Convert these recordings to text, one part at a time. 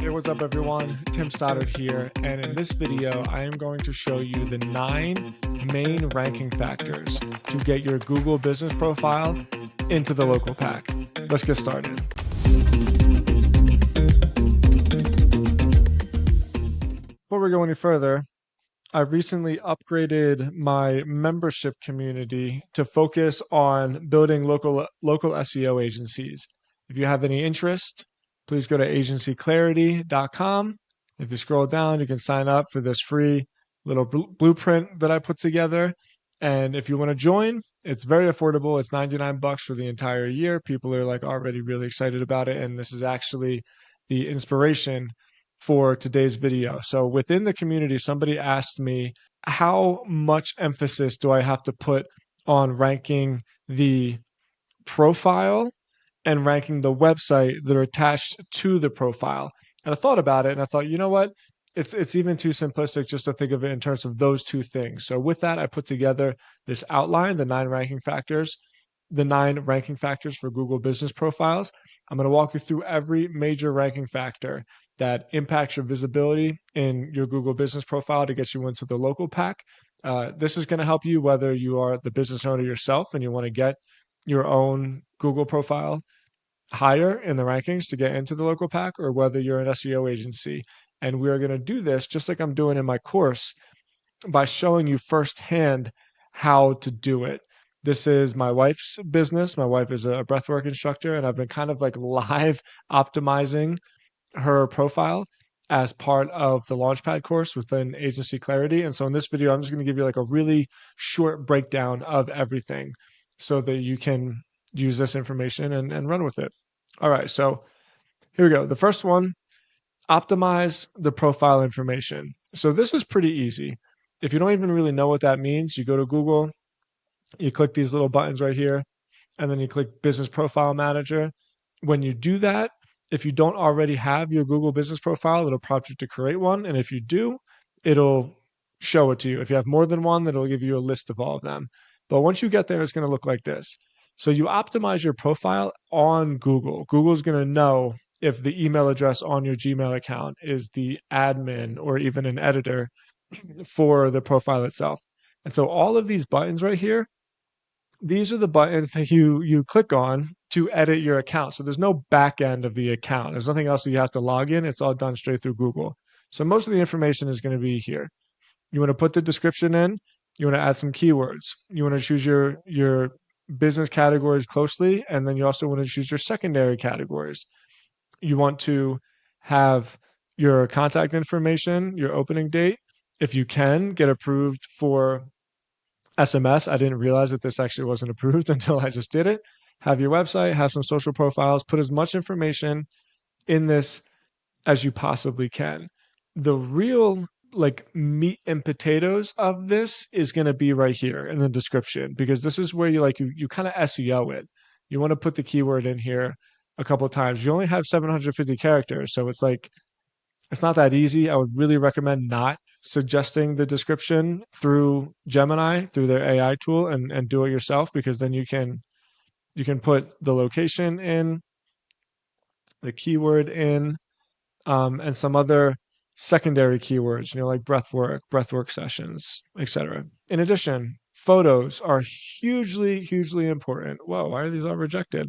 Hey, what's up everyone? Tim Stoddard here, and in this video, I am going to show you the 9 main ranking factors to get your Google business profile into the local pack. Let's get started. Before we go any further, I recently upgraded my membership community to focus on building local SEO agencies. If you have any interest, please go to agencyclarity.com. If you scroll down, you can sign up for this free little blueprint that I put together. And if you want to join, it's very affordable. It's $99 for the entire year. People are like already really excited about it. And this is actually the inspiration for today's video. So within the community, somebody asked me, how much emphasis do I have to put on ranking the profile and ranking the website that are attached to the profile? And I thought about it and I thought, you know what? It's even too simplistic just to think of it in terms of those two things. So with that, I put together this outline, the 9 ranking factors for Google business profiles. I'm going to walk you through every major ranking factor that impacts your visibility in your Google business profile to get you into the local pack. This is going to help you whether you are the business owner yourself and you want to get your own Google profile higher in the rankings to get into the local pack, or whether you're an SEO agency. And we are going to do this just like I'm doing in my course by showing you firsthand how to do it. This is my wife's business. My wife is a breathwork instructor, and I've been kind of like live optimizing her profile as part of the Launchpad course within Agency Clarity. And so in this video, I'm just going to give you like a really short breakdown of everything so that you can use this information and run with it. All right, so here we go. The first one, optimize the profile information. So this is pretty easy. If you don't even really know what that means, you go to Google, you click these little buttons right here, and then you click Business Profile Manager. When you do that, if you don't already have your Google business profile, it'll prompt you to create one. And if you do, it'll show it to you. If you have more than one, then it'll give you a list of all of them. But once you get there, it's going to look like this. So you optimize your profile on Google. Google's going to know if the email address on your Gmail account is the admin or even an editor for the profile itself. And so all of these buttons right here, these are the buttons that you click on to edit your account. So there's no back end of the account. There's nothing else that you have to log in. It's all done straight through Google. So most of the information is going to be here. You want to put the description in. You want to add some keywords. You want to choose your business categories closely, and then you also want to choose your secondary categories. You want to have your contact information, your opening date. If you can, get approved for SMS. I didn't realize that this actually wasn't approved until I just did it. Have your website, have some social profiles, put as much information in this as you possibly can. The real like meat and potatoes of this is going to be right here in the description, because this is where you kind of SEO it. You want to put the keyword in here a couple of times. You only have 750 characters, so it's not that easy. I would really recommend not suggesting the description through Gemini, through their AI tool, and do it yourself, because then you can put the location in, the keyword in, and some other secondary keywords, like breathwork sessions, etc. In addition, photos are hugely, hugely important. Whoa, why are these all rejected?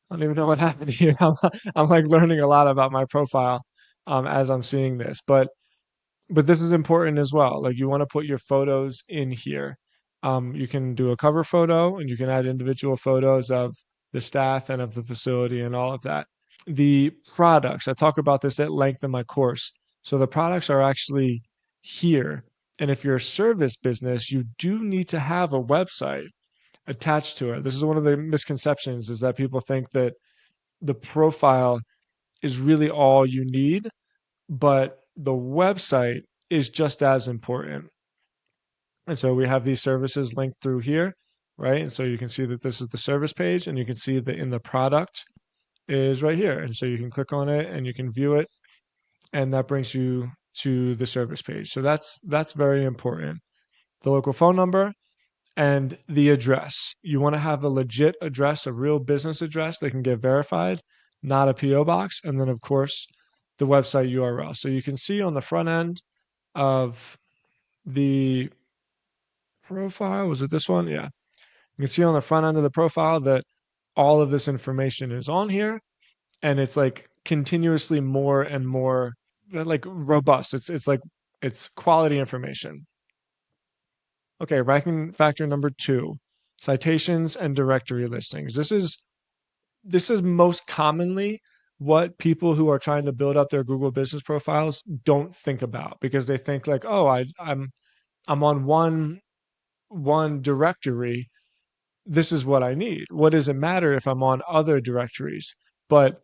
I don't even know what happened here. I'm like learning a lot about my profile as I'm seeing this, but this is important as well. Like, you want to put your photos in here. You can do a cover photo, and you can add individual photos of the staff and of the facility and all of that. The products, I talk about this at length in my course. So the products are actually here. And if you're a service business, you do need to have a website attached to it. This is one of the misconceptions, is that people think that the profile is really all you need, but the website is just as important. And so we have these services linked through here, right? And so you can see that this is the service page, and you can see that in the product is right here. And so you can click on it and you can view it, and that brings you to the service page. So that's very important. The local phone number and the address. You want to have a legit address, a real business address that can get verified, not a PO box. And then of course, the website URL. So you can see on the front end of the profile, was it this one? Yeah. You can see on the front end of the profile that all of this information is on here, and it's like continuously more and more like robust. It's quality information. Okay, ranking factor number 2, citations and directory listings. This is most commonly what people who are trying to build up their Google business profiles don't think about, because they think like, oh, I'm on one directory. This is what I need. What does it matter if I'm on other directories? But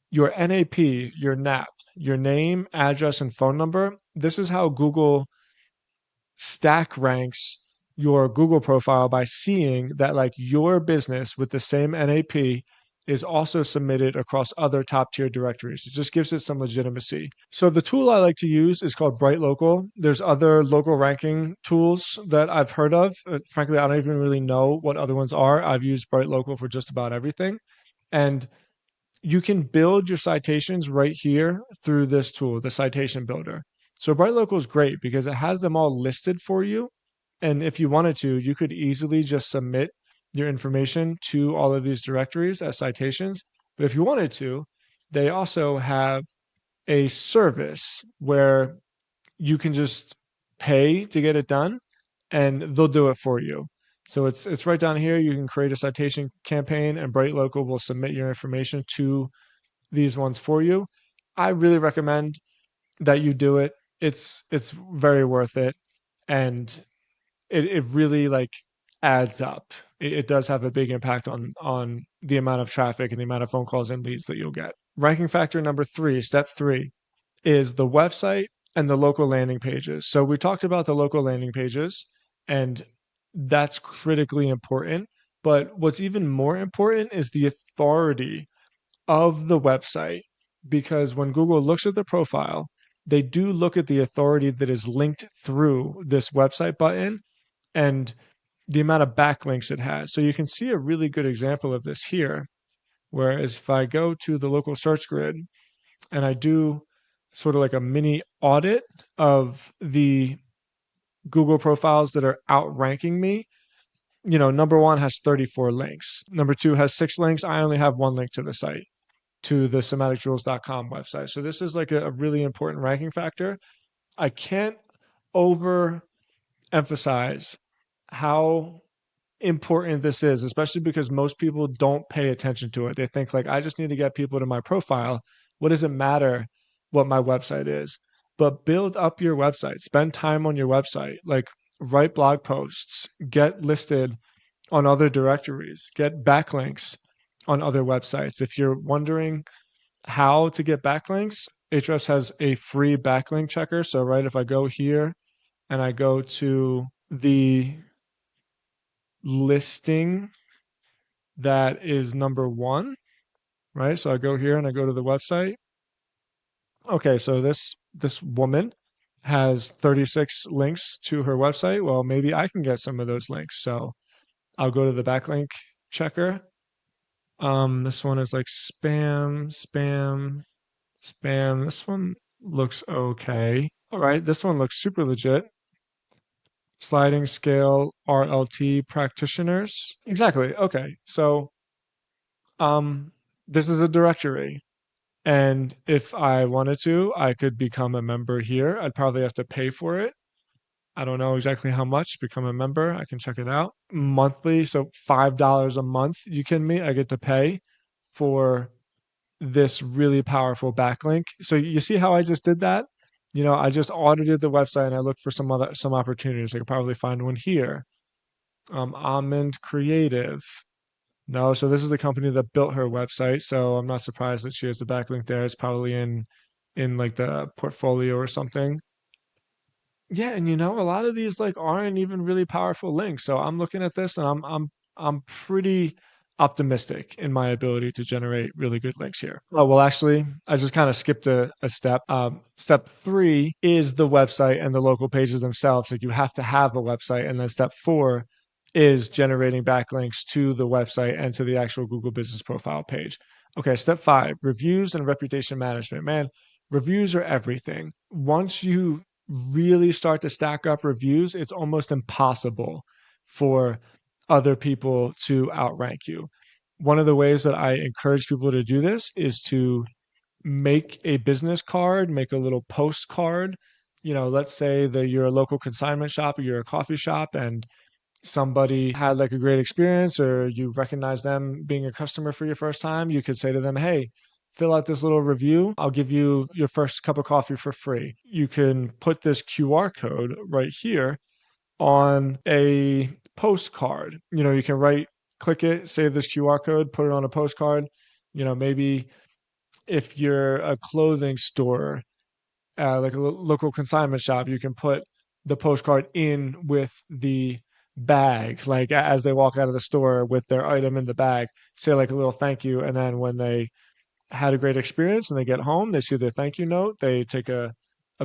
your NAP, your NAP, your name, address, and phone number, this is how Google stack ranks your Google profile, by seeing that like your business with the same NAP is also submitted across other top tier directories. It just gives it some legitimacy. So the tool I like to use is called Bright Local. There's other local ranking tools that I've heard of. Frankly, I don't even really know what other ones are. I've used Bright Local for just about everything. And you can build your citations right here through this tool, the citation builder. So Bright Local is great because it has them all listed for you. And if you wanted to, you could easily just submit your information to all of these directories as citations. But if you wanted to, they also have a service where you can just pay to get it done, and they'll do it for you. So it's right down here. You can create a citation campaign, and Bright Local will submit your information to these ones for you. I really recommend that you do it. It's very worth it, and it really like adds up. It does have a big impact on the amount of traffic and the amount of phone calls and leads that you'll get. Ranking factor number 3, step 3, is the website and the local landing pages. So we talked about the local landing pages, and that's critically important. But what's even more important is the authority of the website, because when Google looks at the profile, they do look at the authority that is linked through this website button and the amount of backlinks it has. So you can see a really good example of this here. Whereas if I go to the local search grid and I do sort of like a mini audit of the Google profiles that are outranking me, number 1 has 34 links. Number 2 has 6 links. I only have 1 link to the site, to the somaticjewels.com website. So this is like a really important ranking factor. I can't overemphasize how important this is, especially because most people don't pay attention to it. They think like, I just need to get people to my profile. What does it matter what my website is? But build up your website, spend time on your website, like write blog posts, get listed on other directories, get backlinks on other websites. If you're wondering how to get backlinks, Ahrefs has a free backlink checker. So right, if I go here and I go to the listing that is number 1, right? So I go here and I go to the website. Okay, so this woman has 36 links to her website. Well, maybe I can get some of those links. So I'll go to the backlink checker. This one is like spam, spam, spam. This one looks okay. All right, this one looks super legit. Sliding scale RLT practitioners. Exactly. Okay. So this is a directory. And if I wanted to, I could become a member here. I'd probably have to pay for it. I don't know exactly how much to become a member. I can check it out. Monthly, so $5 a month. You kidding me? I get to pay for this really powerful backlink. So you see how I just did that? I just audited the website and I looked for some opportunities. I could probably find one here. Almond Creative. No, so this is the company that built her website. So I'm not surprised that she has the backlink there. It's probably in like the portfolio or something. Yeah, and a lot of these like aren't even really powerful links. So I'm looking at this and I'm pretty optimistic in my ability to generate really good links here. Oh, well, actually, I just kind of skipped a step. Step 3 is the website and the local pages themselves. Like you have to have a website, and then step 4 is generating backlinks to the website and to the actual Google Business Profile page. Okay, step 5, reviews and reputation management. Man, Reviews are everything. Once you really start to stack up reviews, it's almost impossible for other people to outrank you. One of the ways that I encourage people to do this is to make a business card, make a little postcard. Let's say that you're a local consignment shop or you're a coffee shop and somebody had like a great experience or you recognize them being a customer for your first time, you could say to them, hey, fill out this little review. I'll give you your first cup of coffee for free. You can put this QR code right here on a postcard. You can click it, save this QR code, put it on a postcard. Maybe if you're a clothing store, like a local consignment shop, you can put the postcard in with the bag, like as they walk out of the store with their item in the bag, say like a little thank you. And then when they had a great experience and they get home, they see their thank you note, they take a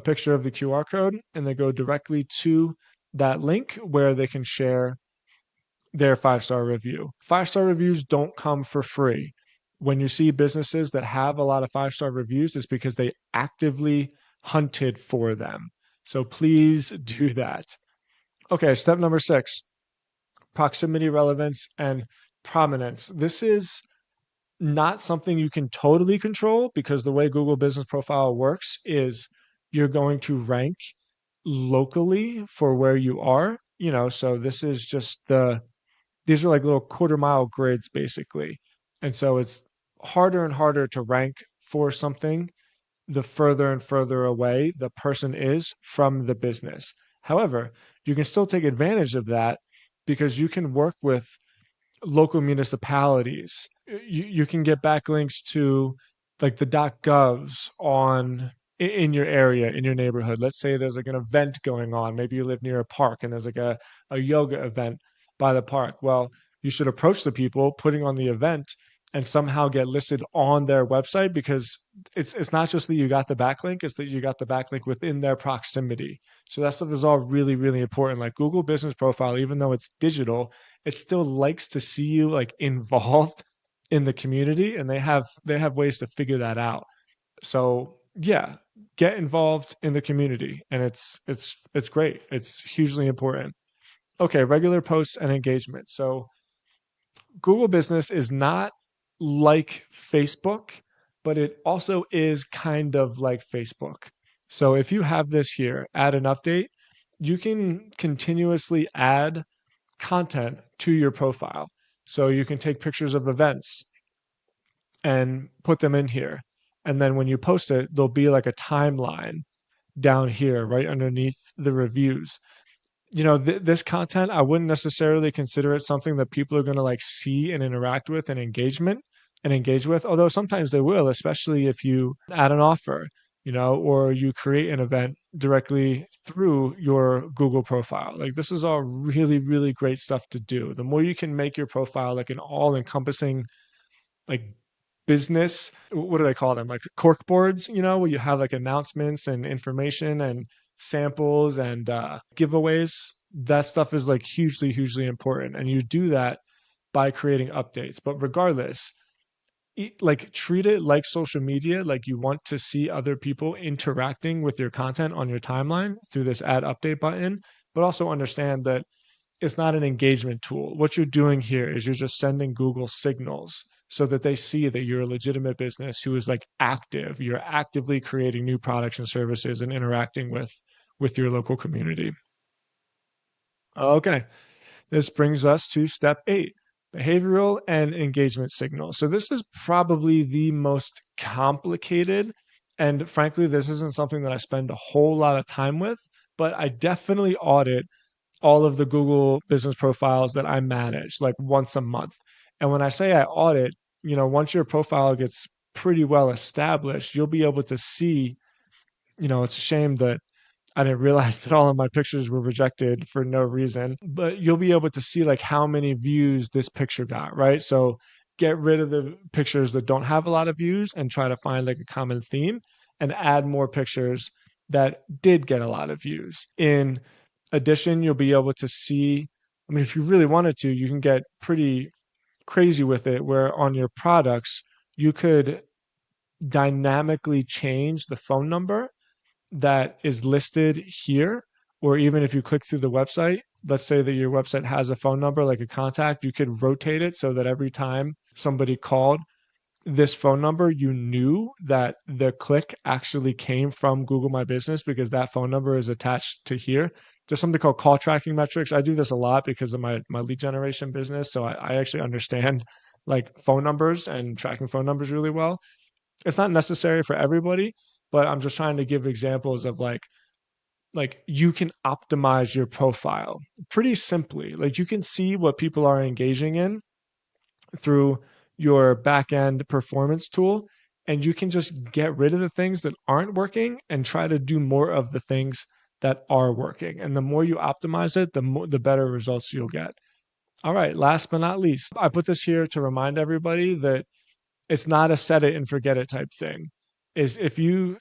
picture of the QR code and they go directly to that link where they can share their 5-star review. 5-star reviews don't come for free. When you see businesses that have a lot of 5-star reviews, it's because they actively hunted for them. So please do that. Okay, step number 6, proximity, relevance, and prominence. This is not something you can totally control because the way Google Business Profile works is you're going to rank locally for where you are. So this is just these are like little quarter mile grids basically. And so it's harder and harder to rank for something the further and further away the person is from the business. However, you can still take advantage of that because you can work with local municipalities. You can get backlinks to like the .govs in your area, in your neighborhood. Let's say there's like an event going on. Maybe you live near a park and there's like a yoga event by the park. Well, you should approach the people putting on the event and somehow get listed on their website because it's not just that you got the backlink, it's that you got the backlink within their proximity. So that stuff is all really, really important. Like Google Business Profile, even though it's digital, it still likes to see you like involved in the community, and they have ways to figure that out. So yeah, get involved in the community, and it's great. It's hugely important. Okay, regular posts and engagement. So Google Business is not like Facebook, but it also is kind of like Facebook. So if you have this here, add an update, you can continuously add content to your profile. So you can take pictures of events and put them in here. And then when you post it, there'll be like a timeline down here, right underneath the reviews. This content, I wouldn't necessarily consider it something that people are going to like see and interact with and engage with, although sometimes they will, especially if you add an offer, or you create an event directly through your Google profile. Like this is all really, really great stuff to do. The more you can make your profile like an all encompassing like business, what do they call them, like cork boards, where you have like announcements and information and samples and giveaways. That stuff is like hugely important, and you do that by creating updates. But regardless, like treat it like social media, like you want to see other people interacting with your content on your timeline through this add update button, but also understand that it's not an engagement tool. What you're doing here is you're just sending Google signals so that they see that you're a legitimate business who is like active. You're actively creating new products and services and interacting with your local community. Okay, this brings us to step 8, behavioral and engagement signals. So this is probably the most complicated, and frankly, this isn't something that I spend a whole lot of time with, but I definitely audit all of the Google business profiles that I manage like once a month. And when I say I audit, once your profile gets pretty well established, you'll be able to see, it's a shame that I didn't realize that all of my pictures were rejected for no reason, but you'll be able to see like how many views this picture got, right? So get rid of the pictures that don't have a lot of views and try to find like a common theme and add more pictures that did get a lot of views. In addition, you'll be able to see, I mean, if you really wanted to, you can get pretty crazy with it where on your products, you could dynamically change the phone number that is listed here, or even if you click through the website, let's say that your website has a phone number like a contact, you could rotate it so that every time somebody called this phone number, you knew that the click actually came from Google My Business because that phone number is attached to here. There's something called call tracking metrics. I do this a lot because of my lead generation business. So I actually understand like phone numbers and tracking phone numbers really well. It's not necessary for everybody, but I'm just trying to give examples of like you can optimize your profile pretty simply. Like you can see what people are engaging in through your back end performance tool, and you can just get rid of the things that aren't working and try to do more of the things that are working. And the more you optimize it, the better results you'll get. All right, last but not least, I put this here to remind everybody that it's not a set it and forget it type thing. Is if you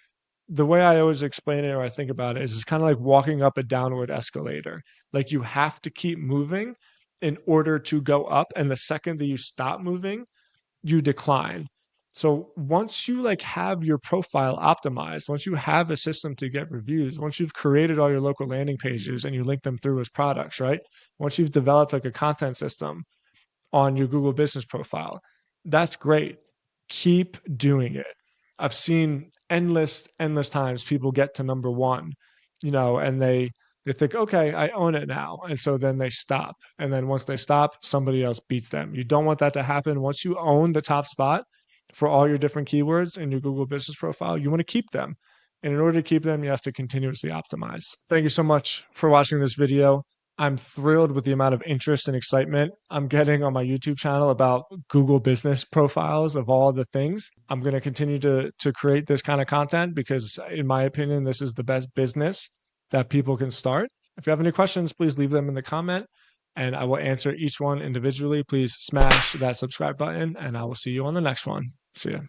The way I always explain it or I think about it is it's kind of like walking up a downward escalator. Like you have to keep moving in order to go up. And the second that you stop moving, you decline. So once you like have your profile optimized, once you have a system to get reviews, once you've created all your local landing pages and you link them through as products, right? Once you've developed like a content system on your Google business profile. That's great. Keep doing it. I've seen endless times people get to number one, and they think, okay, I own it now. And so then they stop. And then once they stop, somebody else beats them. You don't want that to happen. Once you own the top spot for all your different keywords in your Google business profile, you want to keep them. And in order to keep them, you have to continuously optimize. Thank you so much for watching this video. I'm thrilled with the amount of interest and excitement I'm getting on my YouTube channel about Google business profiles of all the things. I'm going to continue to create this kind of content because, in my opinion, this is the best business that people can start. If you have any questions, please leave them in the comment and I will answer each one individually. Please smash that subscribe button and I will see you on the next one. See ya.